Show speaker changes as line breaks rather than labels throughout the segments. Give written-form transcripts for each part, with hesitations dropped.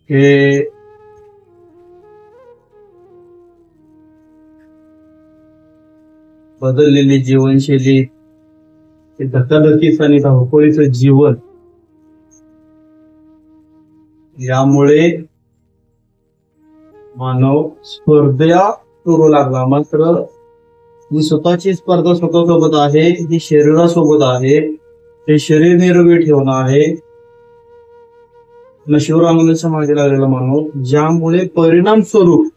हे बदललेली जीवनशैली, धकाधकीचं आणि धावपळीचं जीवन यामुळे मानव स्पर्धा करू लागला. मात्र ही स्वतःची स्पर्धा स्वतःसोबत आहे, ही शरीरासोबत आहे. हे शरीर निरोगी ठेवणं आहे. नशिवर आनंदाच्या मागे लागलेला मानव, ज्यामुळे परिणाम स्वरूप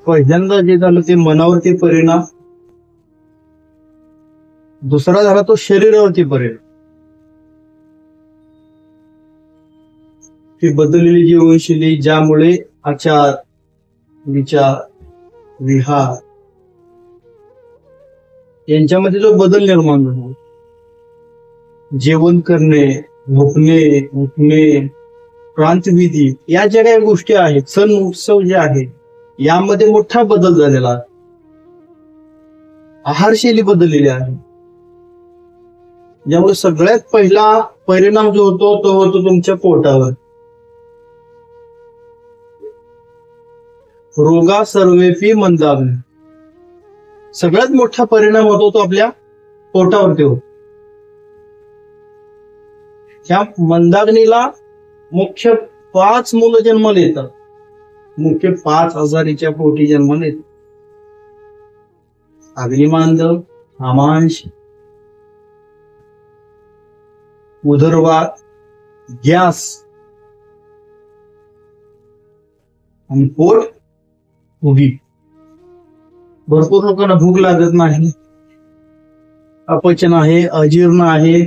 पहिल्यांदा जे झालं ते मनावरती परिणाम, दुसरा झाला तो शरीरावरती परिणाम. ही बदललेली जीवनशैली ज्यामुळे आचार, विचार, विहार यांच्यामध्ये जो बदल निर्माण झाला, जेवण करणे, झोपणे, उठणे, प्रांतविधी या ज्या काही गोष्टी आहेत, सण उत्सव जे आहेत, यामध्ये मोठा बदल झालेला आहे. आहारशैली बदललेली आहे, ज्यामुळे सगळ्यात पहिला परिणाम जो होतो तो होतो तुमच्या पोटावर. रोगा सर्वेपी मंदाग्नी, सगळ्यात मोठा परिणाम होतो तो आपल्या पोटावरती होतो. ह्या मंदाग्नीला मुख्य 5 मुलं जन्माला येतात. मुख्य 5 आजारीच्या पोटी जन्माला येतात. अग्निमांद, आमांश, उदरवात, गॅस आणि पोट उभी. भरपूर लोकांना भूक लागत नाही, अपचन आहे, अजीर्ण आहे,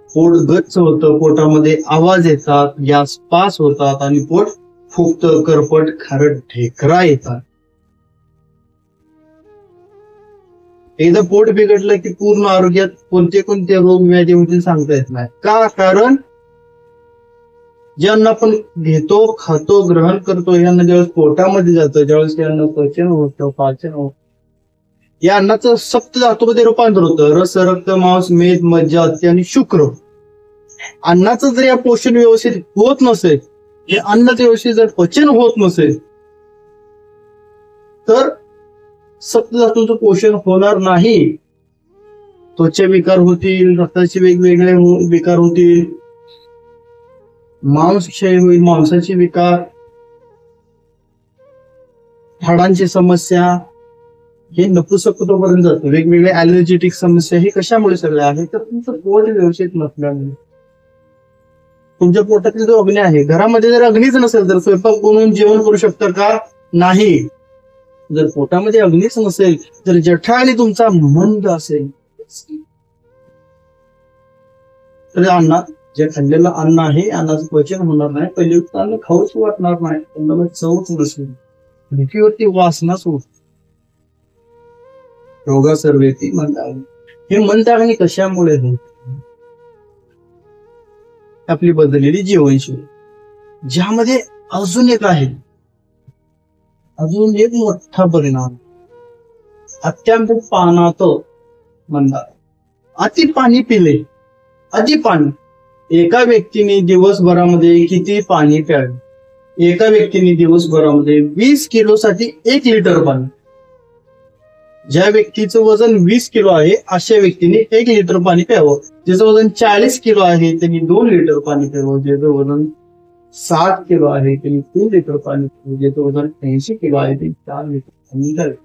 पोट गच्च होतं, पोटामध्ये आवाज येतात, गॅस पास होतात आणि पोट फुगतं, करपट खारट ढेकरा येतात. एकदा पोट बिघडलं की पूर्ण आरोग्यात कोणते कोणते रोग व्याधी होतील सांगता येत नाही. का? कारण जे अन्न आपण घेतो, खातो, ग्रहण करतो, हे अन्न ज्यावेळेस पोटामध्ये जातं, ज्यावेळेस ते अन्न पचन होतं, पाचन होतं, या अन्नाचं सप्त धातूमध्ये रूपांतर होतं. रस, रक्त, मांस, मेद, मज्जा, अस्थि आणि शुक्र. अन्नाचं जर या पोषण व्यवस्थित होत नसेल, हे अन्नाचं व्यवस्थित जर पचन होत नसेल, तर सप्तधातूंचं पोषण होणार नाही. त्वचा विकार होतील, रक्ताचे वेगवेगळे विकार होतील, मांस क्षय होईल, मांसाचे विकार, हाडांची समस्या, हे नपुसकत्वापर्यंत जातं. वेगवेगळे ऍलर्जेटिक समस्या हे कशामुळे सगळे आहे? तर तुमचं पोट व्यवस्थित नसल्यामुळे. तुमच्या पोटातील जो अग्नी आहे, घरामध्ये जर अग्नीच नसेल तर स्वयंपाक बनवून जेवण करू शकता का? नाही. जर पोटामध्ये अग्नीच नसेल, जर जठराग्नी तुमचा मंद असेल, तर अन्नात जे खाल्लेलं अन्न आहे, अन्नाचं पचन होणार नाही. पहिले अन्न खाऊच वाटणार नाही, अन्नाला चवच नसेल, भुकीवरती वासनाच होत. रोगा सर्वेपी मंदाग्नी. हे मंदाग्नी कशामुळे होत? आपली बदललेली जीवनशैली, ज्यामध्ये अजून एक आहे, अजून एक मोठा परिणाम, अत्यंत पानात मंदाग्नी. अति पाणी पिले, अति पाणी. एका व्यक्तीने दिवसभरामध्ये किती पाणी प्यावे? एका व्यक्तीने दिवसभरामध्ये 20 किलोसाठी 1 लिटर पाणी. ज्या व्यक्तीचं वजन 20 किलो आहे, अशा व्यक्तीने 1 लिटर पाणी प्यावं. ज्याचं वजन 40 किलो आहे त्यांनी 2 लिटर पाणी प्यावं. ज्याचं वजन 60 किलो आहे त्यांनी 3 लिटर पाणी प्यावं. ज्याचं वजन 80 किलो आहे त्यांनी 4 लिटर पाणी प्यावे.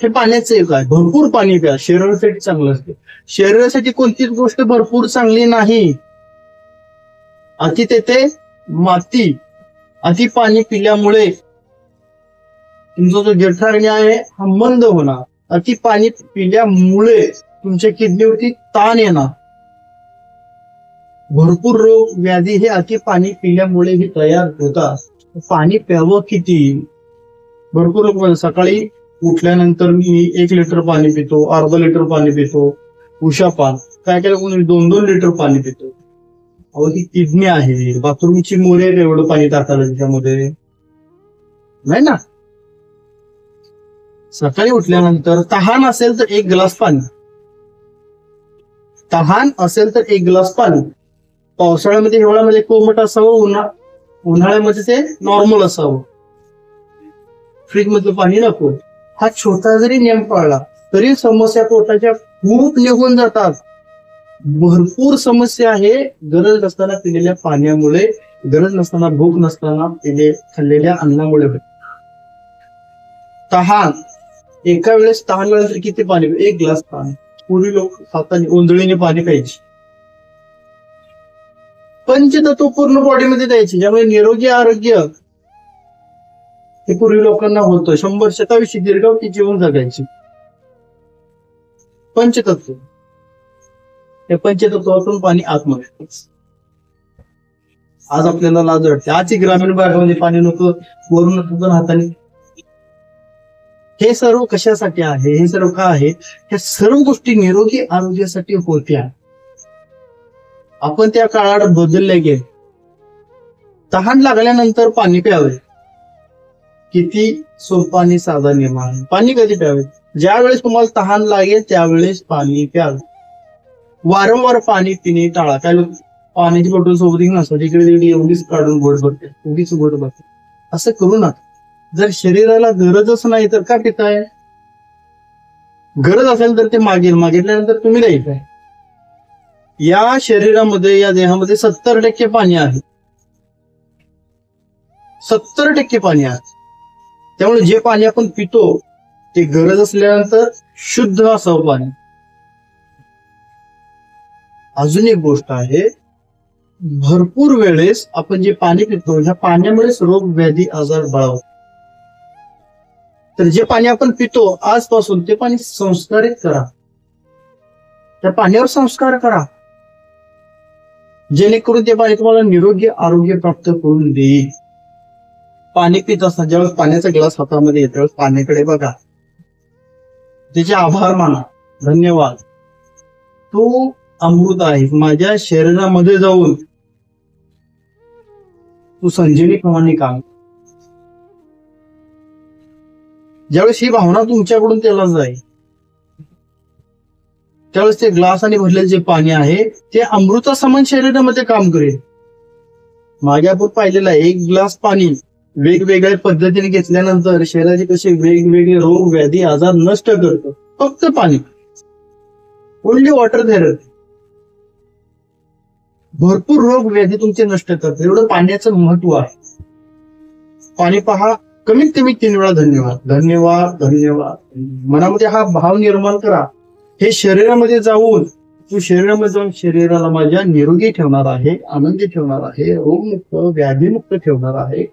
हे पाण्याचं एक आहे, भरपूर पाणी प्या, शरीरासाठी चांगलं असते. शरीरासाठी कोणतीच गोष्ट भरपूर चांगली नाही. अति तेथे माती. अति पाणी पिल्यामुळे तुमचा जो जठराग्नी आहे हा मंद होणार. अति पाणी पिल्यामुळे तुमच्या किडनीवरती ताण येणार. भरपूर रोग व्याधी हे अति पाणी पिल्यामुळे ही तयार होतात. पाणी प्यावं किती? भरपूर लोक सकाळी उठल्यानंतर मी 1 लिटर पाणी पितो, अर्धा लिटर पाणी पितो, उषापान. काय केलं कोणी 2-2 लिटर पाणी पितो. अहो, ही किडनी आहे, बाथरूमची मोरे एवढं पाणी टाकायला त्याच्यामध्ये नाही ना. सकाळी उठल्यानंतर तहान असेल तर 1 ग्लास पाणी, तहान असेल तर 1 ग्लास पाणी. पावसाळ्यामध्ये हिवाळ्यामध्ये कोमट असावं, उन्हाळ्यामध्ये ते नॉर्मल असावं, फ्रीज मधलं पाणी नको. हा छोटा जरी नियम पाळला तरी समस्या पोटाच्या खूप निघून जातात. भरपूर समस्या आहे गरज नसताना पिलेल्या पाण्यामुळे, गरज नसताना भूक नसताना खाल्लेल्या अन्नामुळे. तहान, एका वेळेस तहान वेळेस किती पाणी? 1 ग्लास पाणी. पूर्वी लोक हाताने ओंजळीने पाणी प्यायचे. पंचतत्व पूर्ण बॉडीमध्ये द्यायचे, ज्यामुळे निरोगी आरोग्य हे पूर्वी लोकांना होतं. 100 शतायुषी दीर्घावधी जीवन जगायचे. पंचतत्व, या पंचतत्वातून पाणी आतमध्ये. आज आपल्याला लाज वाटते, आजची ग्रामीण भागामध्ये पाणी नको, वरून हाताने. हे सर्व कशासाठी आहे? हे सर्व का आहे? ह्या सर्व गोष्टी निरोगी आरोग्यासाठी होत्या. आपण त्या काळात बदलले गेले. तहान लागल्यानंतर पाणी प्यावे, किती सोपा आणि साधा नियम आहे. पाणी कधी प्यावे? ज्या वेळेस तुम्हाला तहान लागेल त्यावेळेस पाणी प्यावे. वारंवार पाणी पिणे टाळा. काय लोक पाण्याची बॉटल सोबत घेऊन असतात, इकडे तिकडे एवढीच काढून गोड भरते, उगीच गोड भरते. असं करू नका. जर शरीराला गरजच नाही तर का पिताय? गरज असेल तर ते मागितल्यानंतर तुम्ही द्यायचंय. या शरीरामध्ये, या देहामध्ये 70% पाणी आहे. 70% पाणी आहे. त्यामुळे जे पाणी आपण पितो ते गरज असल्यानंतर शुद्ध असावं पाणी. अजून एक गोष्ट आहे, भरपूर वेळेस आपण जे पाणी पितो ह्या पाण्यामुळेच रोग व्याधी आजार बळावतात. तर जे पाणी आपण पितो आजपासून ते पाणी संस्कारित करा, त्या पाण्यावर संस्कार करा, जेणेकरून ते पाणी तुम्हाला निरोगी आरोग्य प्राप्त करून देईल. पाणी पित असताना ज्यावेळेस पाण्याचा ग्लास हातामध्ये येतो त्यावेळेस पाण्याकडे बघा, त्याचे आभार माना, धन्यवाद, तो अमृत आहे, माझ्या शरीरामध्ये जाऊन तू संजीवनी प्रमाणे काम. ज्यावेळेस ही भावना तुमच्याकडून त्याला जाईल त्यावेळेस ते ग्लासाने भरलेले जे पाणी आहे ते अमृता समान शरीरामध्ये काम करेल. मागे आपण पाहिलेलं आहे, 1 ग्लास पाणी वेगवेगळ्या पद्धतीने घेतल्यानंतर शरीराचे कसे वेगवेगळे रोग व्याधी आजार नष्ट करतो. फक्त पाणी, ओनली वॉटर थेरपी, भरपूर रोग व्याधी तुमचे नष्ट करतो. एवढं पाण्याचं महत्व आहे. पाणी पहा, कमीत कमी 3 वेळा धन्यवाद, धन्यवाद, धन्यवाद मनामध्ये हा भाव निर्माण करा. हे शरीरामध्ये जाऊन शरीराला माझ्या निरोगी ठेवणार आहे, आनंदी ठेवणार आहे, रोगमुक्त व्याधीमुक्त ठेवणार आहे.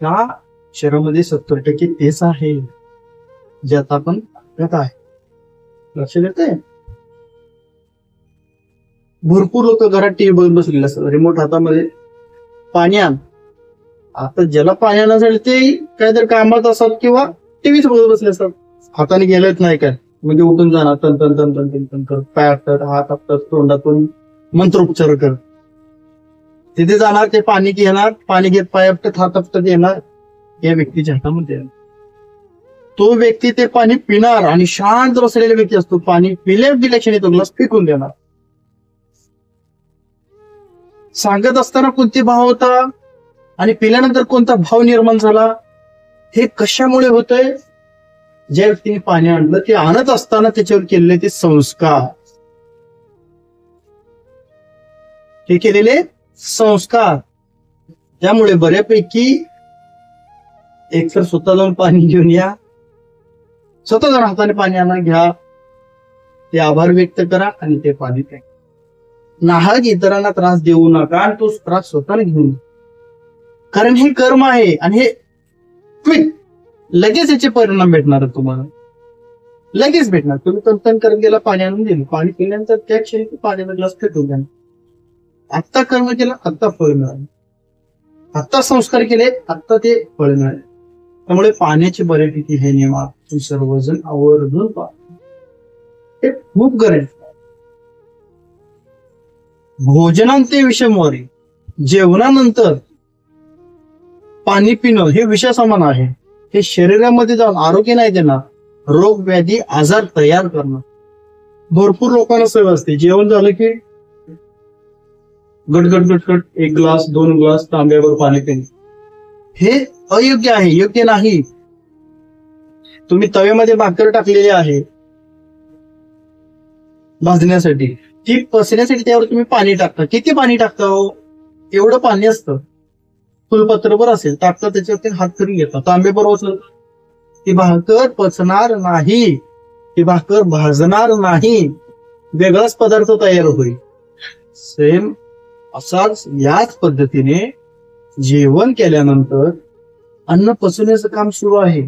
त्या शरीरामध्ये 70% तेच आहे जे आता आपण करत आहे. लक्ष देते. भरपूर लोक घरात टीव्ही बघत बसलेले असतात, रिमोट हातामध्ये, पाणी आण. आता ज्याला पाणी नसेल ते काहीतरी कामात असतात किंवा टीव्हीच बघत बसले असतात. हाताने गेलेच नाही काय म्हणजे उठून जाणार, तन तन तन तन तन तन करत, पाय आपटत, हात आपटत, तोंडातून मंत्रोपचार करत. तिथे जाणार, ते पाणी घेणार, पाणी घेत पाय आपटत, हात आपटत येणार या व्यक्तीच्या हातामध्ये. तो व्यक्ती ते पाणी पिणार आणि शांत बसलेला व्यक्ती असतो, पाणी पिल्या क्षणी तो ग्लास फेकून देणार. सांगत असताना कोणते भाव होता आणि पिल्यानंतर कोणता भाव निर्माण झाला, हे कशामुळे होतंय? ज्या व्यक्तीने पाणी आणलं ते आणत असताना त्याच्यावर केलेले ते संस्कार, हे केलेले संस्कार. त्यामुळे बऱ्यापैकी एकतर स्वतः जाऊन पाणी घेऊन या, स्वतः जाऊन हाताने पाणी आणा, घ्या, ते आभार व्यक्त करा आणि ते पाणी प्या. नाहक इतरांना त्रास देऊ नका आणि तो त्रास स्वतःला घेऊन, कारण हे कर्म आहे आणि हे क्विक लगेच याचे परिणाम भेटणार तुम्हाला, लगेच भेटणार. तुम्ही तंतन करत गेला, पाणी आणून दिलं, पाणी पिल्यानंतर त्या क्षणी पाण्याचा ग्लास फेकून द्या. आत्ता कर्म केलं, आत्ता फळ मिळालं, आत्ता संस्कार केले, आत्ता ते फळ मिळाले. त्यामुळे पाण्याची बऱ्यापैकी हे नियम आपण सर्वजण आवर्जून पहा, हे खूप गरजेचं. भोजनांते विषमवारी, जेवणानंतर पाणी पिणं हे विषा समान आहे. हे शरीरामध्ये जाऊन आरोग्य नाही देणार, रोग व्याधी आजार तयार करणार. भरपूर लोकांना सवय असते, जेवण झालं की गटगट गटगट 1 ग्लास 2 ग्लास तांब्यावर पाणी पिणे हे अयोग्य आहे, योग्य नाही. तुम्ही तव्यामध्ये भाकर टाकलेली आहे भाजण्यासाठी, ती पसण्यासाठी त्यावर तुम्ही पाणी टाकता. किती पाणी टाकता हो? एवढं पाणी असतं, फुलपत्रभर असेल टाकता, त्याच्यावरती हात करून घेता, तांब्यावर ओतलं, ती भाकर पचणार नाही, ती भाकर भाजणार नाही, वेगळाच पदार्थ तयार होईल. सेम असाच याच पद्धतीने जेवण केल्यानंतर अन्न पचवण्याचं काम सुरू आहे.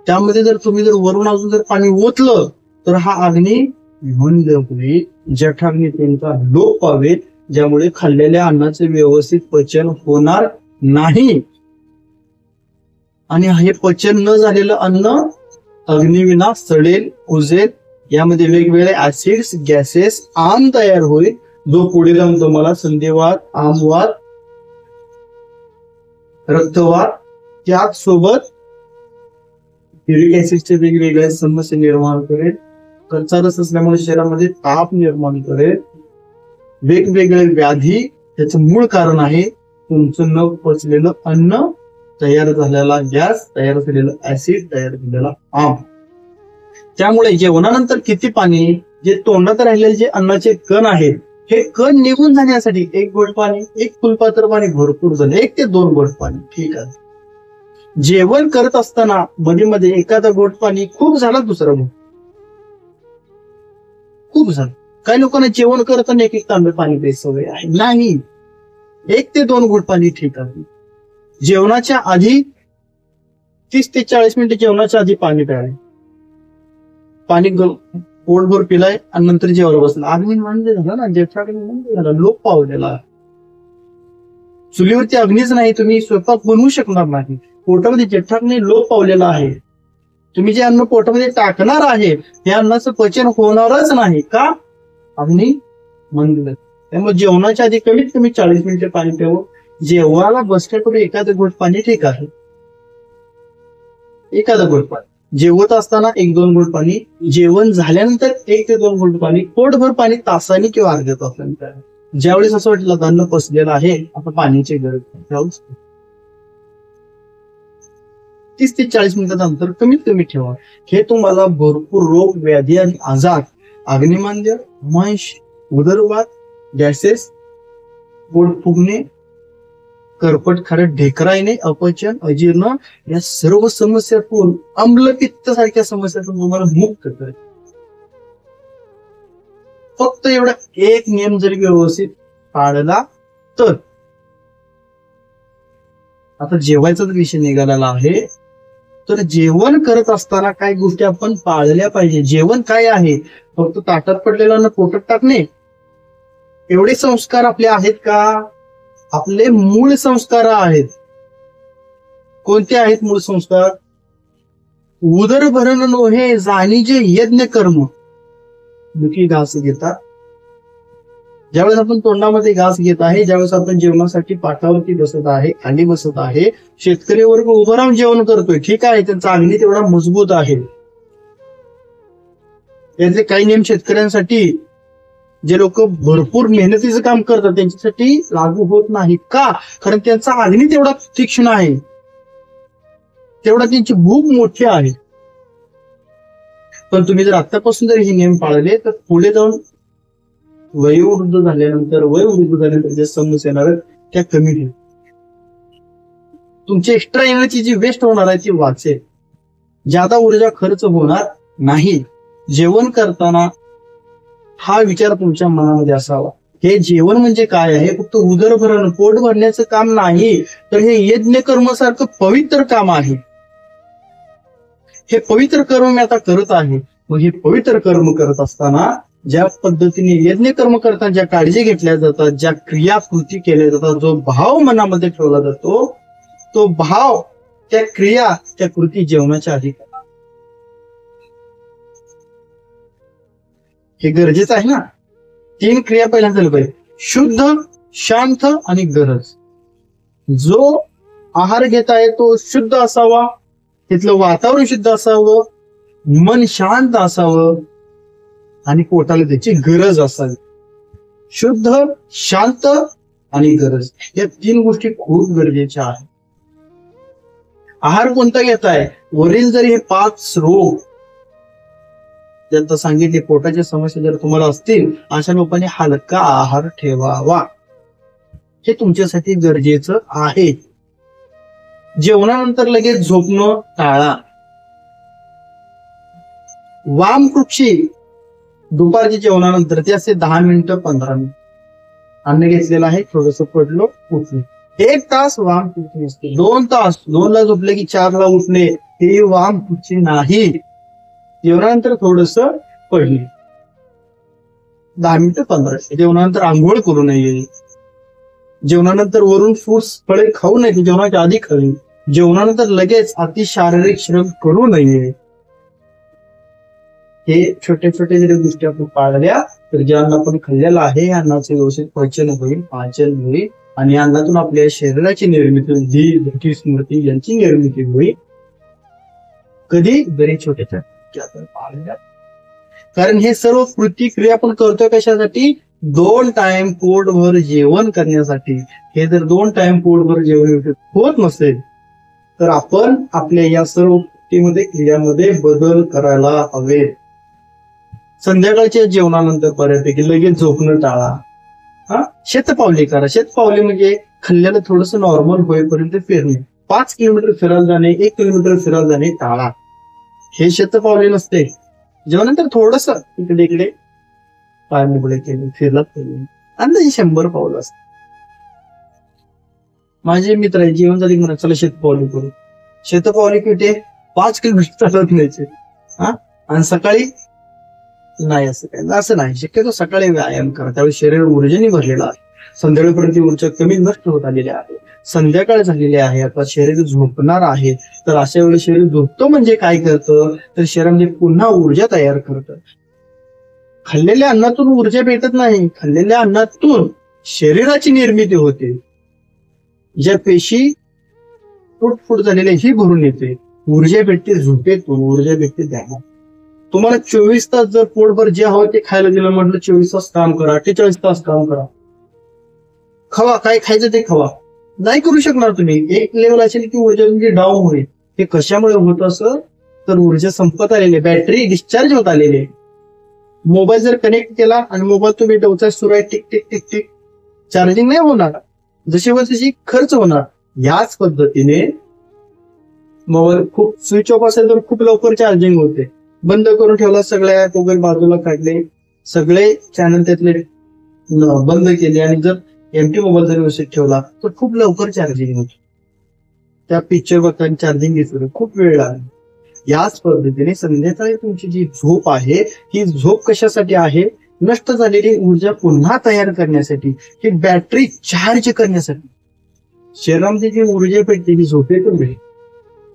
त्यामध्ये जर तुम्ही वरून अजून जर पाणी ओतलं तर हा अग्नी मंद होईल, जठराग्नीचा लोप पावेल, ज्यामुळे खाल्लेल्या अन्नाचे व्यवस्थित पचन होणार नाही. आणि हे पचन न झालेलं अन्न अग्निविना सडेल, कुजेल. यामध्ये वेगवेगळे ऍसिड्स, गॅसेस, आम तयार होईल, जो पुढे जाऊन तुम्हाला संधिवात, आमवात, रक्तवात, त्याचसोबत युरिक ऍसिडचे वेगवेगळ्या समस्या निर्माण करेल. कच्चा रस असल्यामुळे शरीरामध्ये ताप निर्माण करेल, वेगवेगळे व्याधी. त्याचं मूळ कारण आहे तुमचं न पचलेलं अन्न, तयार झालेला गॅस, तयार झालेलं ऍसिड, तयार झालेला आम. त्यामुळे जेवणानंतर किती पाणी, जे तोंडात राहिलेले जे अन्नाचे कण आहेत, हे कण निघून जाण्यासाठी 1 घोट पाणी, 1 फुलपात्र पाणी भरपूर झालं, 1 ते 2 घोट पाणी, ठीक आहे. जेवण करत असताना मध्ये मध्ये एखादा घोट पाणी खूप झाला, दुसरा घोट खूप झालं. काही लोकांना जेवण करताना 1 तांबे पाणी प्यायची सवय आहे, नाही, 1 ते 2 घोट पाणी ठीक आहे. जेवणाच्या आधी 30 ते 40 मिनिटं जेवणाच्या आधी पाणी प्यायला, पाणी पोटभर पिलाय आणि नंतर जेवायला बसला, अग्नी मंद झाला ना, जठराग्नी मंद झाला, लोप पावलेला. चुलीवरती अग्नीच नाही, तुम्ही स्वयंपाक बनवू शकणार नाही. पोटामध्ये जठराग्नी लोप पावलेला आहे. तुम्ही जे अन्न पोटामध्ये टाकणार आहे त्या अन्नाचं पचन होणारच नाही, का? अग्नी मंद. त्यामुळे जेवणाच्या आधी कमीत कमी 40 मिनिटे पाणी प्यावं. जेवायला बसण्यापूर्वी एखादं घोट पाणी ठीक आहे, एखादं घोट पाणी. जेवत असताना 1-2 घोट पाणी, जेवण झाल्यानंतर 1 ते 2 घोट पाणी, पोटभर पाणी तासाने किंवा अर्ध्या तासाने. ज्यावेळेस असं वाटलं अन्न पचलेलं आहे, आता पाण्याची गरज नाही, 30 ते 40 मिनिटाचं अंतर कमीत कमी ठेवा. हे तुम्हाला भरपूर रोग, व्याधी आणि आजार, अग्निमांद्य, मंश, उदरवात, गॅसेस, पोट फुगणे, करपट खारट ढेकरा येणे, अपचन, अजीर्ण या सर्व समस्यातून, आम्लपित्त सारख्या समस्यातून तुम्हाला मुक्त करेल. फक्त एवढा एक नियम जरी व्यवस्थित पाळला तर. आता जेवायचा विषय निघालेला आहे, तर जेवण करत असताना काही गोष्टी आपण पाळल्या पाहिजे. जेवण काय आहे? फक्त ताटात पडलेलं पोटात टाकणे एवढे संस्कार आपले आहेत का? आपले मूळ संस्कार आहेत. कोणते आहेत मूळ संस्कार? उदरभरण नोहे जाणीजे यज्ञ कर्म. दुखी घास घेतात. ज्यावेळेस आपण तोंडामध्ये घास घेत आहे, ज्यावेळेस आपण जेवणासाठी पाठावरती बसत आहे, खाली बसत आहे, शेतकरी वर्ग उभं राहून जेवण करतोय, ठीक आहे, त्यांचा अग्नी तेवढा मजबूत आहे. याचे काही नियम शेतकऱ्यांसाठी, जे लोक भरपूर मेहनतीचं काम करतात त्यांच्यासाठी लागू होत नाही. का? कारण त्यांचा अग्नी तेवढा तीक्ष्ण आहे, तेवढा त्यांची भूक मोठी आहे. पण तुम्ही जर आतापासून जर हे नियम पाळले तर पुढे जाऊन वयोवृद्ध झाल्यानंतर जे समस्या येणार त्या कमी होईल. तुमची एक्स्ट्रा एनर्जी जी वेस्ट होणार आहे ती वाचेल, ज्यादा ऊर्जा खर्च होणार नाही. जेवण करताना हा विचार तुमच्या मनामध्ये असावा, हे जेवण म्हणजे काय आहे? फक्त उदरभरण, पोट भरण्याचं काम नाही, तर हे यज्ञ कर्मासारखं पवित्र काम आहे. हे पवित्र कर्म मी आता करत आहे. मग हे पवित्र कर्म करत असताना ज्या पद्धतीने यज्ञ कर्म करताना ज्या काळजी घेतल्या जातात, ज्या क्रिया कृती केल्या जातात, जो भाव मनामध्ये ठेवला जातो, तो भाव, त्या क्रिया, त्या कृती जेवणाच्या आधी करा. हे गरजेचं आहे ना. 3 क्रिया पहिल्यांदा झाल्या पाहिजे: शुद्ध, शांत आणि गरज. जो आहार घेत आहे तो शुद्ध असावा, तिथलं वातावरण शुद्ध असावं, मन शांत असावं आणि पोटाला त्याची गरज असावी. शुद्ध, शांत आणि गरज, या 3 गोष्टी खूप गरजेच्या आहेत. आहार कोणता घेताय? वरील जर हे 5 रोग ज्यांचा सांगितले, पोटाच्या समस्या जर तुम्हाला असतील, अशा लोकांनी हलका आहार ठेवावा. हे तुमच्यासाठी गरजेचं आहे. जेवणानंतर लगेच झोपणं टाळा. वामकुक्षी दुपारच्या जेवणानंतर ते असे 10 मिनिटं 15 मिनिट अन्न घेतलेलं आहे, थोडस पडलो उठलो. 1 तास वामकुक्षी असते. 2 तास, 2 ला झोपले की 4 ला उठणे, हे वामकुक्षी नाही. जेवणानंतर थोडस पडले, 10 मिनिटं 15 मिनिट. जेवणानंतर आंघोळ करू नये. जेवणानंतर वरून फ्रुट्स फळे खाऊ नये, जेवणाच्या आधी खावी. जेवणानंतर लगेच अति शारीरिक श्रम करू नये. हे छोटे छोटे जरी गोष्टी आपण पाळल्या तर जे अन्न आपण खाल्लेलं आहे, अन्नाचे व्यवस्थित पचन होईल, पाचन होईल आणि अन्नातून आपल्या शरीराची निर्मिती, बुद्धी, स्मृती यांची निर्मिती होईल. कधी जरी छोट्या आपण पाळल्या. कारण हे सर्व कृती आपण करतोय कशासाठी? 2 टाइम पोटभर जेवण करण्यासाठी. हे जर 2 टाइम पोटभर जेवण होत नसेल तर आपण आपल्या या सर्व कृतीमध्ये, क्रियामध्ये बदल करायला हवे. संध्याकाळच्या जेवणानंतर बऱ्यापैकी लगेच झोपणं टाळा. शतपावली करा. शतपावली म्हणजे खाल्ल्याला थोडस नॉर्मल होईपर्यंत फिरणे. 5 किलोमीटर फिरायला जाणे, 1 किलोमीटर फिरायला जाणे टाळा. हे शतपावली नसते. जेवणानंतर थोडस इकडे इकडे पाय पुढे केले, फिरला फिरले, अंदाजे 100 पावलं असते. माझे मित्र आहे, जेवण झाले म्हणा चला शतपावली करू. शतपावली कुठे? 5 किलोमीटर चालत न्यायचे. आणि सकाळी नाही, असं नाही. शक्यतो सकाळी व्यायाम करा, त्यावेळी शरीर ऊर्जेने भरलेलं आहे. संध्याकाळपर्यंत ऊर्जा कमी नष्ट होत आलेली आहे. संध्याकाळ झालेली आहे, आता शरीर झोपणार आहे. तर अशा वेळी शरीर झोपतो म्हणजे काय करतं? तर शरीरामध्ये पुन्हा ऊर्जा तयार करतं. खाल्लेल्या अन्नातून ऊर्जा भेटत नाही, खाल्लेल्या अन्नातून शरीराची निर्मिती होते. ज्या पेशी फुटफुट झालेल्या ही भरून येते. ऊर्जा भेटते झोपेतून, ऊर्जा भेटते ध्यानात. तुम्हाला 24 तास जर पोटभर जे हवं ते खायला दिलं म्हटलं, 24 तास काम करा, 48 तास काम करा, खावा, काय खायचं ते खावा, नाही करू शकणार तुम्ही. एक लेवल असेल की ऊर्जा तुमची डाऊन होईल. हे कशामुळे होत असं? तर ऊर्जा संपत आलेली, बॅटरी डिस्चार्ज होत आलेली. मोबाईल जर कनेक्ट केला आणि मोबाईल तुम्ही डोचा सुरू आहे, tick tick tick tick, charging नाही होणार. जशी वर तशी खर्च होणार. याच पद्धतीने मोबाईल खूप स्विच ऑफ असेल तर खूप लवकर चार्जिंग होते. बंद करून ठेवला, सगळ्या मोबाईल बाजूला काढले, सगळे चॅनल त्यातले बंद केले आणि जर एमटी मोबाईल जर व्यवस्थित ठेवला तर खूप लवकर चार्जिंग होते. त्या पिक्चर बघताना चार्जिंग घेतलं खूप वेळ लागला. याच पद्धतीने संध्याकाळी तुमची जी झोप आहे, ही झोप कशासाठी आहे? नष्ट झालेली ऊर्जा पुन्हा तयार करण्यासाठी, ही बॅटरी चार्ज करण्यासाठी. शरीरामध्ये जी ऊर्जा भेटते ती झोपेतून भेटते.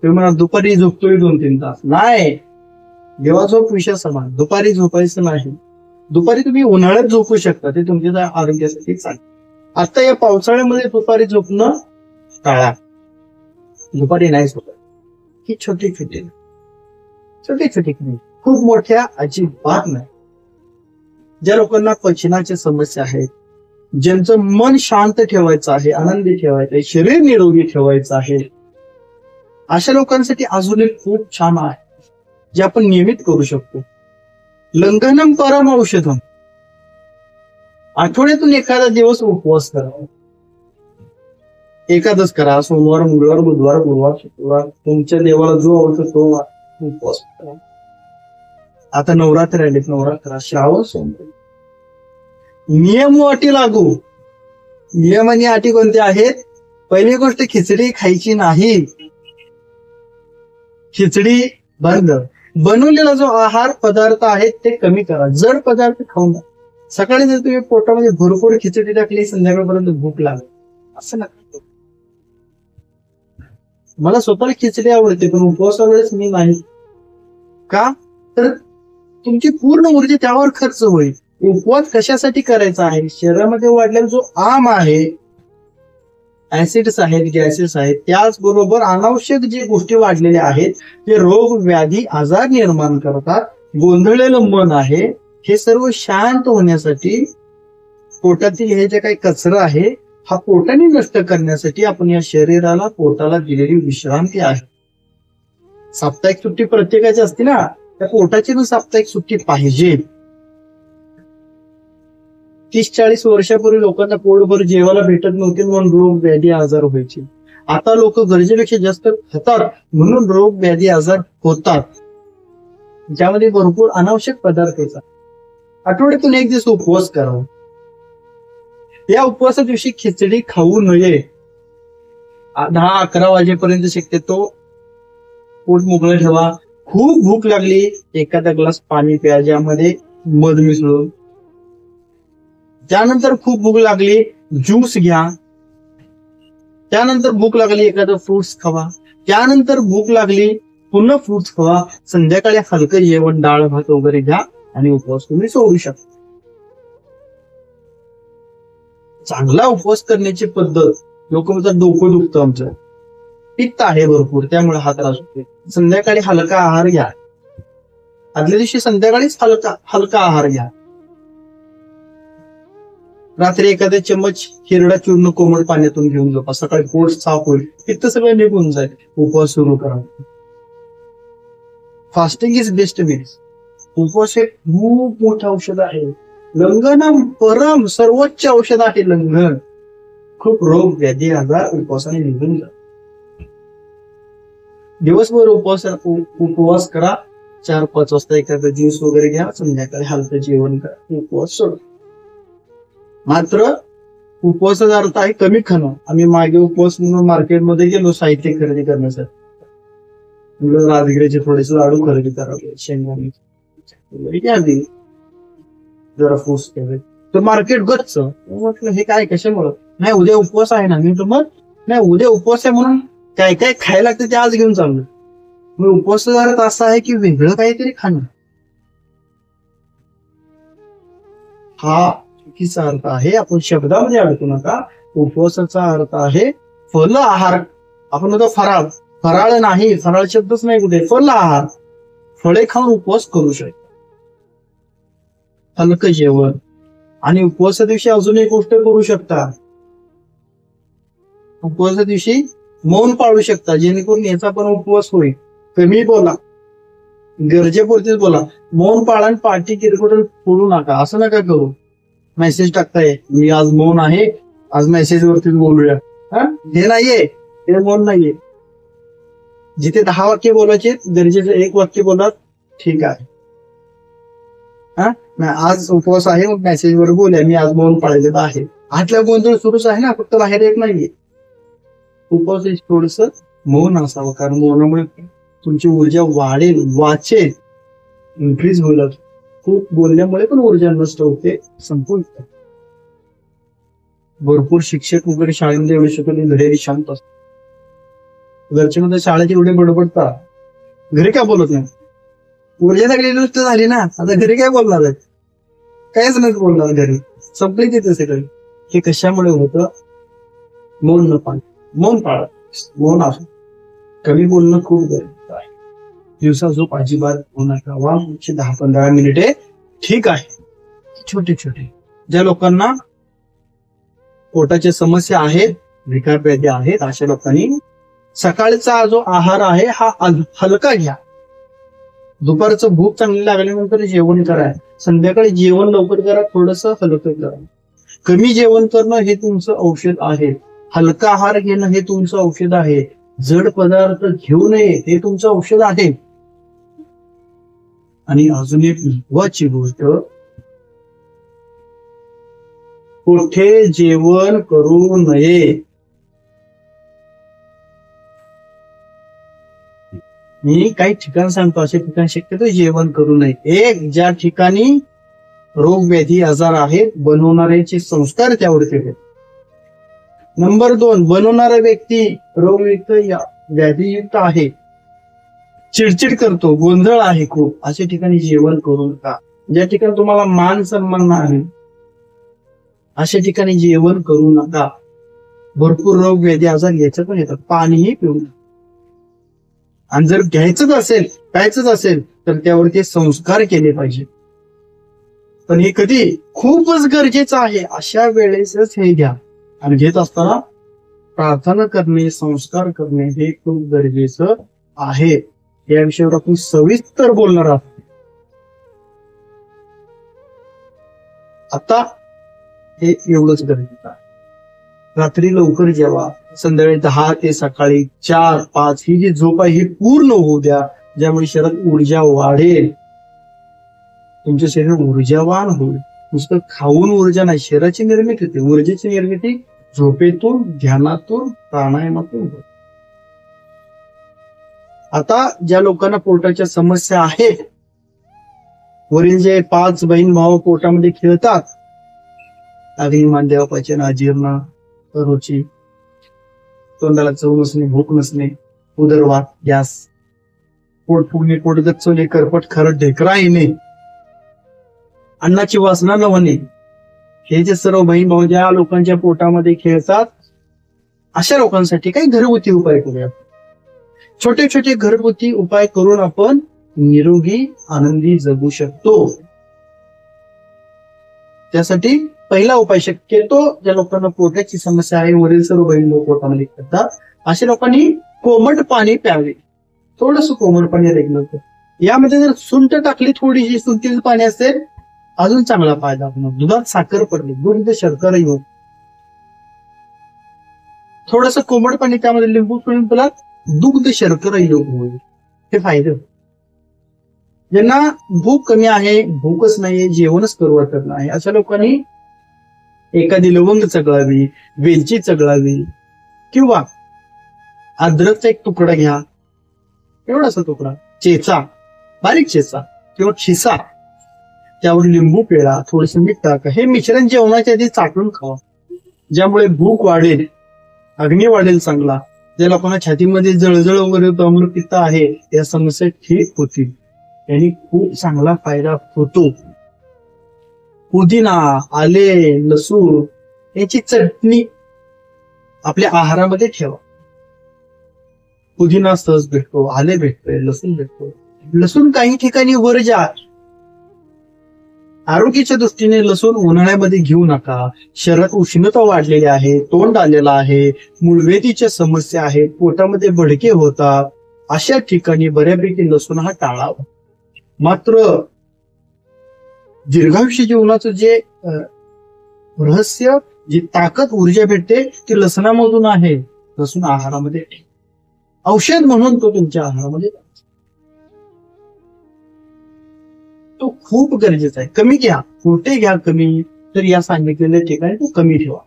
तुम्ही म्हणा दुपारी झोपतोय 2-3 तास, नाही. जेव्हा झोप विषय समान, दुपारी झोपायचं नाही. दुपारी तुम्ही उन्हाळ्यात झोपू शकता, ते तुमच्या आरोग्यासाठी चांगलं. आता या पावसाळ्यामध्ये दुपारी झोपणं टाळा. दुपारी नाही झोपत. ही छोटी छोटी खूप मोठ्या अजिबात नाही. ज्या लोकांना पचनाच्या समस्या आहेत, ज्यांचं मन शांत ठेवायचं आहे, आनंदी ठेवायचं आहे, शरीर निरोगी ठेवायचं आहे, अशा लोकांसाठी अजून एक खूप छान आहे जे आपण नियमित करू शकतो. लंघनम परम औषधम. आठवड्यातून एखादा दिवस उपवास करा. एकादश करा, सोमवार, मंगळवार, बुधवार, गुरुवार, शुक्रवार, तुमच्या देवाला जो आवडतो तो उपवास करा. आता नवरात्र आले, नवरात्र, श्रावण सोमवार. नियम व अटी लागू. नियम आणि अटी कोणत्या आहेत? पहिली गोष्ट, खिचडी खायची नाही. खिचडी बंद. बनवलेला जो आहार पदार्थ आहे ते कमी करा. जड पदार्थ खाऊ नका. सकाळी जर तुम्ही पोटामध्ये भरपूर खिचडी टाकली, संध्याकाळपर्यंत भूक लागेल असं नका. मला स्वतःला खिचडी आवडते, पण उपवासा वेळेस मी नाही. का? तर तुमची पूर्ण ऊर्जा त्यावर खर्च होईल. उपवास कशासाठी करायचा आहे? शरीरामध्ये वाढलेला जो आम आहे, ऍसिड्स आहेत, गॅसेस आहेत, त्याचबरोबर अनावश्यक जे गोष्टी वाढलेल्या आहेत, ते रोग, व्याधी, आजार निर्माण करतात. गोंधळलेलं मन आहे, हे सर्व शांत होण्यासाठी पोटातील हे जे काही कचरा आहे हा पोटाने नष्ट करण्यासाठी आपण या शरीराला पोटाला दिलेली विश्रांती आहे. साप्ताहिक सुट्टी प्रत्येकाची असते ना, त्या पोटाची पण साप्ताहिक सुट्टी पाहिजे. 30-40 वर्षापूर्वी लोकांना पोटभर जेवायला भेटत नव्हते म्हणून रोग व्याधी आजार व्हायचे. आता लोक गरजेपेक्षा जास्त खातात म्हणून रोग व्याधी आजार होतात. ज्यामध्ये भरपूर अनावश्यक पदार्थ येतात. आठवड्यातून एक दिवस उपवास करावा. या उपवासा दिवशी खिचडी खाऊ नये. 10-11 वाजेपर्यंत शक्यतो पोट मोकळं ठेवा. खूप भूक लागली एखादा ग्लास पाणी प्या ज्यामध्ये मध मिसळून. त्यानंतर खूप भूक लागली ज्यूस घ्या. त्यानंतर भूक लागली एखादं फ्रुट्स खावा. त्यानंतर भूक लागली पुन्हा फ्रुट्स खावा. संध्याकाळी हलकं जेवण डाळ भात वगैरे घ्या आणि उपवास तुम्ही सोडू शकता. चांगला उपवास करण्याची पद्धत. लोक म्हणतात डोकं दुखतं आमचं, पित्त आहे भरपूर त्यामुळे हा त्रास होतो. संध्याकाळी हलका आहार घ्या. आदल्या दिवशी संध्याकाळीच हलका आहार घ्या. रात्री एखादा चम्मच हिरडा चूर्ण कोमट पाण्यातून घेऊन झोपा. सकाळी पोट साफ होईल, पित्त सगळं निघून जाईल. उपवास सुरू करा. Fasting is best medicine. उपवास हे खूप मोठं औषध आहे. लंघन परम सर्वोच्च औषध आहे लंघन. खूप रोग व्याधी आजार उपवासाने निघून जातात. दिवसभर उपवास करा. 4-5 वाजता एखादा ज्यूस वगैरे घ्या. संध्याकाळी हलकं जेवण करा. उपवास सोडा. मात्र उपवासाचा अर्थ आहे कमी खाणं. आम्ही मागे उपवास म्हणून मार्केटमध्ये गेलो साहित्य खरेदी करण्यासाठी. राजगिरीचे थोडेसे लाडू खरेदी करावे, शेंगदाणे जरा फूस केले तर मार्केट गच्च. म्हटलं हे काय कशामुळं. नाही उद्या उपवास आहे ना. मी मग नाही उद्या उपवास आहे म्हणून काय काय खायला लागतं ते आज घेऊन चाललो. मग उपवासाचा अर्थ असा आहे की वेगळं काहीतरी खाणं. हा चुकीचा अर्थ आहे. आपण शब्दामध्ये अडकू नका. उपवासाचा अर्थ आहे फल आहार. आपण म्हणतो फराळ. फराळ नाही, फराळ शब्दच नाही कुठे. फल आहार. फळे खाऊन उपवास करू शकतो. हलकं जेवण. आणि उपवासा दिवशी अजून एक गोष्ट करू शकता. उपवासा दिवशी मौन पाळू शकता जेणेकरून याचा पण उपवास होईल. कमी बोला, गरजेपुरतीच बोला. मौन पाळा आणि पाठी किरकोळ फोडू नका. असं नका करू. मेसेज टाकताय मी आज मौन आहे, आज मेसेज वरतीच बोलूया. हे नाहीये, हे मौन नाहीये. जिथे 10 वाक्य बोलायचे गरजेचं 1 वाक्य बोला. ठीक आहे. आज उपवास आहे मग मेसेज वर बोलूया. मी आज मौन पाळलेलं आहे. आतल्या गोंधळ सुरूच आहे ना, फक्त बाहेर येत नाहीये. उपवास थोडस मौन असावं कारण मौनामुळे तुमची ऊर्जा वाढेल, वाचेल, इन्क्रीज होईल. खूप बोलल्यामुळे पण ऊर्जा नष्ट होते, संपून. भरपूर शिक्षक वगैरे शाळेमध्ये एवढे शिकवले घरी शांत असतात. घरचे मध्ये शाळेत एवढे बडबडतात, घरी काय बोलत नाही. ऊर्जा सगळी नष्ट झाली ना, आता घरी काय बोलणार आहे. काहीच नाही बोलणार घरी, संपली तिथे सगळं. हे कशामुळे होतं. मौन न पाळणं. मौन पाळा. मौन असो. कमी बोलणं खूप गरजेचं आहे. दिवसा झोप अजिबात होऊ नका. 10-15 मिनिटे ठीक आहे. छोटे छोटे ज्या लोकांना पोटाच्या समस्या आहेत, विकार व्याधी आहेत, अशा लोकांनी सकाळचा जो आहार आहे हा हलका घ्या. दुपारचं भूक चांगली लागल्यानंतर जेवण करा. संध्याकाळी जेवण लवकर करा. थोडस हलकं करा. कमी जेवण करणं हे तुमचं औषध आहे. हलका आहार घेणं हे तुमचं औषध आहे. जड पदार्थ घेऊ नये हे तुमचं औषध आहे. आणि अजून एक महत्वाची गोष्ट, कुठे जेवण करू नये. मी काही ठिकाण सांगतो, असे ठिकाण शक्यतो जेवण करू नये. एक, ज्या ठिकाणी रोग व्याधी आजार आहेत, बनवणाऱ्याचे संस्कार त्यावरती आहेत. नंबर 2, बनवणारा व्यक्ती रोगयुक्त व्याधीयुक्त आहे, चिडचिड करतो, गोंधळ आहे खूप, अशा ठिकाणी जेवण करू नका. ज्या ठिकाणी तुम्हाला मान सन्मान आहे अशा ठिकाणी जेवण करू नका. भरपूर रोग व्याधी आजार याच्यात पण येतात. पाणीही पिऊ नका. आणि जर घ्यायचंच असेल, प्यायचंच असेल तर त्यावरती संस्कार केले पाहिजे. पण हे कधी खूपच गरजेचं आहे अशा वेळेसच हे घ्या. आणि घेत असताना प्रार्थना करणे, संस्कार करणे हे खूप गरजेचं आहे. या विषयावर आपण सविस्तर बोलणार आहोत. आता हे एवढंच गरजेचं आहे. रात्री लवकर जेवा, संध्याकाळी 10 ते सकाळी 4-5 ही जी झोप आहे ही पूर्ण होऊ द्या, ज्यामुळे शरीरात ऊर्जा वाढेल, तुमचं शरीर ऊर्जावान होईल. नुसतं खाऊन ऊर्जा नाही, शरीराची निर्मिती होते. ऊर्जेची निर्मिती झोपेतून, ध्यानातून, प्राणायामातून होते. आता ज्या लोकांना पोटाच्या समस्या आहेत, वरील जे 5 बहीण भाऊ पोटामध्ये खेळतात, अग्निमान, देवपाचन, अजीर्ण, रुची, तोंडाला चव नसणे, भूक नसणे, उदरवात, गॅस, पोट फुगणे, पोट गच्चवणे, करपट, खरट, ढेकरा येणे, अन्नाची वासना न होणे, हे जे सर्व बहीण भाऊ ज्या लोकांच्या पोटामध्ये खेळतात, अशा लोकांसाठी काही घरगुती उपाय करूया. छोटे छोटे घरगुती उपाय करून आपण निरोगी आनंदी जगू शकतो. त्यासाठी पहिला उपाय, शक्यतो ज्या लोकांना पोटाची समस्या आहे, वरील सर्व बहीण लोक पोटामध्ये खेळतात, अशा लोकांनी कोमट पाणी प्यावे. थोडस कोमट पाणी रेग्युलर. यामध्ये जर सुंठ टाकली, थोडीशी सुंठीचं पाणी असेल, अजून चांगला फायदा होणार. दुधात साखर पडली, दूध शर्करा येऊन थोडस कोमट पाणी, त्यामध्ये लिंबू पिळून तुला दुग्ध शर्करा योग होईल. हे फायदे. ज्यांना भूक कमी आहे, भूकच नाहीये, जेवणच करू वाटत नाही, अशा लोकांनी एखादी लवंग चगळावी, वेलची चगळावी, किंवा अद्रकचा एक तुकडा घ्या, एवढासा तुकडा चेचा, बारीक चेचा किंवा खिसा, त्यावर लिंबू पिळा, थोडस मीठ टाका. हे मिश्रण जेवणाच्या आधी चाटून खावा, ज्यामुळे भूक वाढेल, अग्नी वाढेल चांगला. ज्या लोकांना छातीमध्ये जळजळ वगैरे, अम्लपित्त आहे, या समस्या ठीक होतील. यांनी खूप चांगला फायदा होतो. पुदिना, आले, लसूण याची चटणी आपल्या आहारामध्ये ठेवा. पुदिना सहज भेटतो, आले भेटतोय, लसूण भेटतो. लसूण काही ठिकाणी वर्ज्य आहे. आरोग्याच्या दृष्टीने लसूण उन्हाळ्यामध्ये घेऊ नका. शरीरात उष्णता वाढलेली आहे, तोंड आलेला आहे, मूळव्याधीच्या समस्या आहेत, पोटामध्ये भडके होतात, अशा ठिकाणी बऱ्यापैकी लसूण हा टाळावा. मात्र दीर्घायुष्य जीवनाचं जे रहस्य, जी ताकद, ऊर्जा भेटते ती लसणामधून आहे. लसूण आहारामध्ये औषध म्हणून तो तुमच्या आहारामध्ये, तो खूप गरजेचा आहे. कमी घ्या, कुठे घ्या कमी, तर या सांगितलेल्या ठिकाणी तो कमी ठेवा.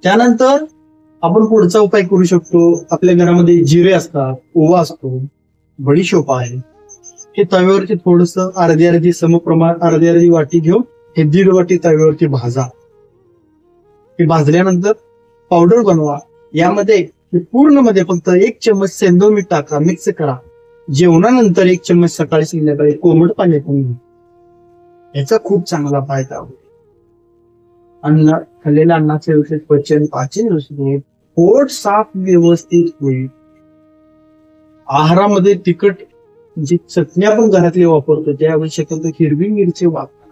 त्यानंतर आपण पुढचा उपाय करू शकतो. आपल्या घरामध्ये जिरे असतात, ओवा असतो, बडीशोप आहे. हे तव्यावरती थोडस अर्धी समप्रमाण, अर्धी वाटी घेऊन हे 1.5 वाटी तव्यावरती भाजा. हे भाजल्यानंतर पावडर बनवा. यामध्ये पूर्ण मध्ये फक्त 1 चम्मच सेंदव मीठ टाका, मिक्स करा. जेवणानंतर 1 चम्मच सकाळी, संध्याकाळी कोमट पाणी पिऊन, याचा खूप चांगला फायदा होईल. अन्न, खाल्लेल्या अन्नाचे व्यवस्थित पचन, पाचन व्यवस्थित होईल, पोट साफ व्यवस्थित होईल. आहारामध्ये तिखट जी चटणी आपण घरातली वापरतो, त्याऐवजी शक्यतो हिरवी मिरची वापरा.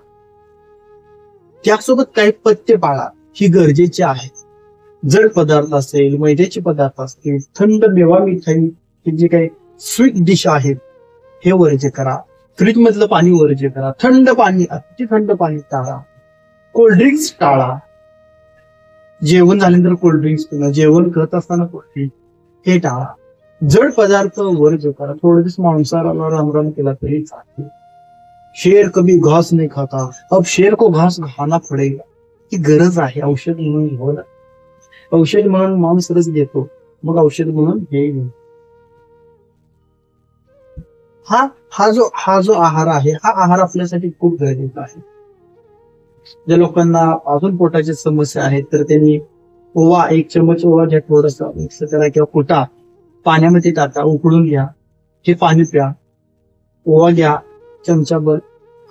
त्यासोबत काही पथ्य पाळा, ही गरजेची आहे. जड पदार्थ असेल, मैद्याचे पदार्थ असतील, थंड मेवा मिठाई, हे जे काही स्वीट डिश आहेत, हे वर्ज्य करा. फ्रीज मधलं पाणी वर्ज्य करा. थंड पाणी, अति थंड पाणी टाळा. कोल्ड्रिंक्स टाळा. जेवण झाल्यानंतर कोल्ड्रिंक्स पिणं, जेवण करत असताना कोल्ड्रिंक्स हे टाळा. जड पदार्थ वर्ज्य करा. थोडे दिवस मांसाहाराला रामराम केला तरी चालेल. शेर कभी घास नाही खाता, अब शेर को घास खाना पडेगा. ही गरज आहे. औषध म्हणून हो ना, औषध म्हणून मांस रस घेतो, मग औषध म्हणून हे घेऊ. हा जो आहार आहे, हा आहार आपल्यासाठी खूप गरजेचा आहे. ज्या लोकांना अजून पोटाची समस्या आहेत, तर त्यांनी ओवा, 1 चम्मच ओवा घ्या, थोडासा मिक्स करा किंवा कुटा पाण्यामध्ये टाका, उकळून घ्या. हे पाणी प्या. ओवा घ्या, चमचाभर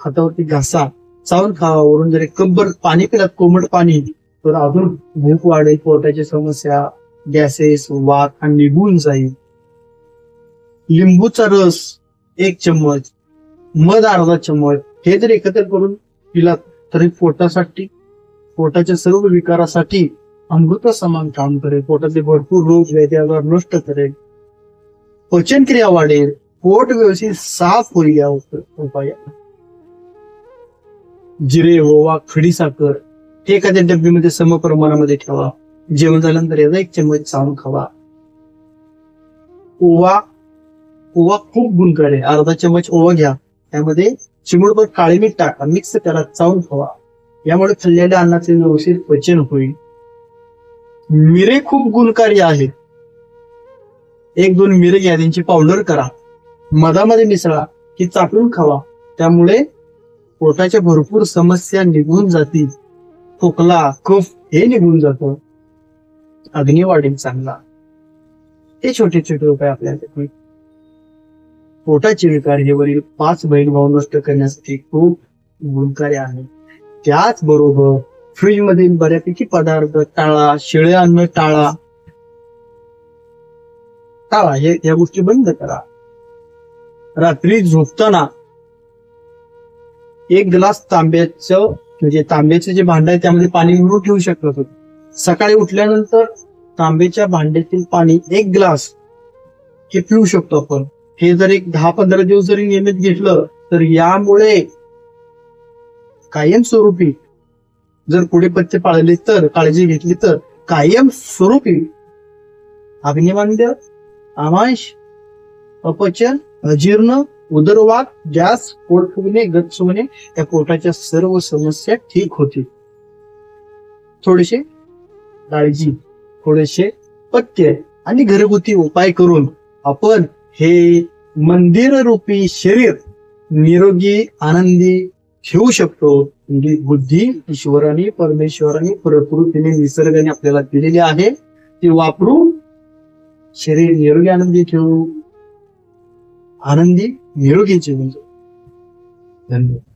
हातावरती घासा, चावून खावा. वरून जर 1 कपभर पाणी पिलात, कोमट पाणी, तर अजून भूक वाढेल, पोटाची समस्या, गॅसेस, वात हा निघून जाईल. लिंबूचा रस 1 चम्मच, मध अर्धा चम्मच, हे जर एकत्र करून पिलात तर पोटासाठी, पोटाच्या सर्व विकारासाठी अमृत समान काम करेल. पोटातले भरपूर रोग व्याधी आजार नष्ट करेल, पचनक्रिया वाढेल, पोट व्यवस्थित साफ होईल. या उपाय जिरे, ओवा, खडीसाखर हे एखाद्या डब्बीमध्ये सम प्रमाणामध्ये ठेवा. जेवण झाल्यानंतर याचा 1 चम्मच चावून खावा. ओवा खूप गुणकारी आहे. अर्धा चम्मच ओवा घ्या, त्यामध्ये चिमूटभर काळे मीठ टाका, मिक्स करा, चावून खावा. यामुळे खाल्लेल्या अन्नाचे व्यवस्थित पचन होईल. मिरे खूप गुणकारी आहेत. 1-2 मिरे घ्या, त्यांची पावडर करा, मधामध्ये मिसळा की चाटून खावा. त्यामुळे पोटाच्या भरपूर समस्या निघून जातील. खोकला, कफ हे निघून जातं. अग्नी वाढेल चांगला. हे छोटे छोटे उपाय आपल्याला पोटाचे विकार हे वरील 5 बहिर्भाव नष्ट करण्यासाठी खूप गुणकारी आहे. त्याचबरोबर फ्रीज मधील बऱ्यापैकी पदार्थ टाळा, शिळे अन्न टाळा. या गोष्टी बंद करा. रात्री झोपताना 1 ग्लास तांब्याचं जे भांड आहे त्यामध्ये पाणी भरून ठेवू शकतो. सकाळी उठल्यानंतर तांब्याच्या भांड्यातील पाणी 1 ग्लास हे पिऊ शकतो आपण. हे जर 10-15 दिवस जरी नियमित घेतलं तर यामुळे कायमस्वरूपी जर पुढे पथ्य पाळले तर, काळजी घेतली तर कायमस्वरूपी अग्निवांद्य, आमाश, अपचन, अजीर्ण, उदरवात, गॅस, पोट फुगणे, गच्च होणे या पोटाच्या सर्व समस्या ठीक होतील. थोडेसे काळजी, थोडेसे पथ्य आणि घरगुती उपाय करून आपण हे मंदिर रूपी शरीर निरोगी आनंदी ठेवू शकतो. म्हणजे बुद्धी ईश्वराने, परमेश्वराने, प्रकृतीने, निसर्गाने आपल्याला दिलेली आहे. ती वापरून शरीर निरोगी आनंदी ठेवू, आनंदी निरोगी जीवन. धन्यवाद.